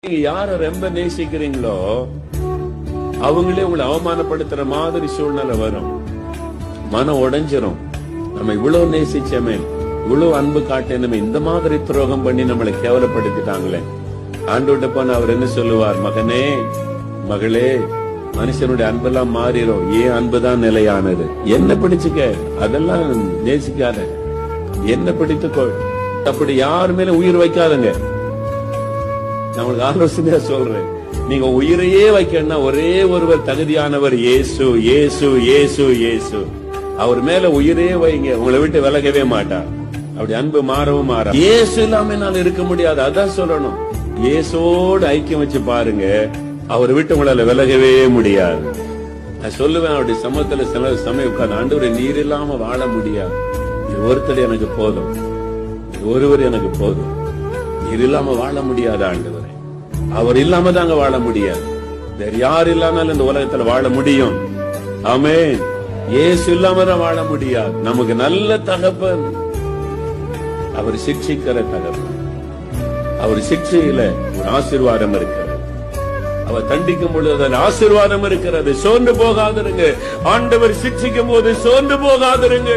நீங்க யார ரொம்ப நேசிக்கிறீங்களோ அவங்களே உங்களை அவமானப்படுத்துற மாதிரி சூழ்நிலை வரும். மனம் உடைஞ்சிரும். நம்ம இவ்வளவு நேசிச்சமே, இவ்வளவு அன்பு காட்டினமே, இந்த மாதிரி துரோகம் பண்ணி நம்மளை கேவலப்படுத்திட்டாங்களே. ஆண்டவர்ட்ட போன அவர் என்ன சொல்லுவார்? மகனே, மகளே, மனுஷனுடைய அன்பெல்லாம் மாறிடும், ஏன் அன்புதான் நிலையானது. என்ன பிடிச்சுக்க, அதெல்லாம் நேசிக்காத, என்ன பிடித்துக்கொள். அப்படி யாரு மேல உயிர் வைக்காதங்க. நான் உங்களுக்கு ஆலோசனையா சொல்றேன், நீங்க உயிரையே வைக்கணும்னா ஒரே ஒருவர் தகுதியானவர், இயேசு, இயேசு, இயேசு, இயேசு. அவர் மேல உயிரே வைங்க, உங்களை விட்டு விலகவே மாட்டார். அப்படி அன்பு மாறவும் மாற. இயேசு இல்லாம என்னால இருக்க முடியாது, அதான் சொல்லணும். இயேசோடு ஐக்கியம் வச்சு பாருங்க, அவரை விட்டு உங்களால விலகவே முடியாது. நான் சொல்லுவேன், அவருடைய சமூகத்துல சில சமயம் உட்கார்ந்து, ஆண்டவரே நீர் இல்லாம வாழ முடியாது, இது ஒருத்தர் எனக்கு போதும், ஒருவர் எனக்கு போதும், நீர் இல்லாம வாழ முடியாது ஆண்டவரே. அவர் இல்லாம தாங்க வாழ முடியாது. வேற யார் இல்லாமலும் இந்த உலகத்துல வாழ முடியும். ஆமென். இயேசு இல்லாம தான் வாழ முடியாது. நமக்கு நல்ல தகப்பன், அவர் சிக்ஷிக்கிற தகப்பன். அவர் சிக்ஷையில ஒரு ஆசீர்வாதம் இருக்கிறது, அவர் தண்டிக்கும் பொழுது ஆசீர்வாதம் இருக்கிறது. சோர்ந்து போகாதிருங்க. ஆண்டவர் சிக்ஷிக்கும் போது சோர்ந்து போகாதிருங்க.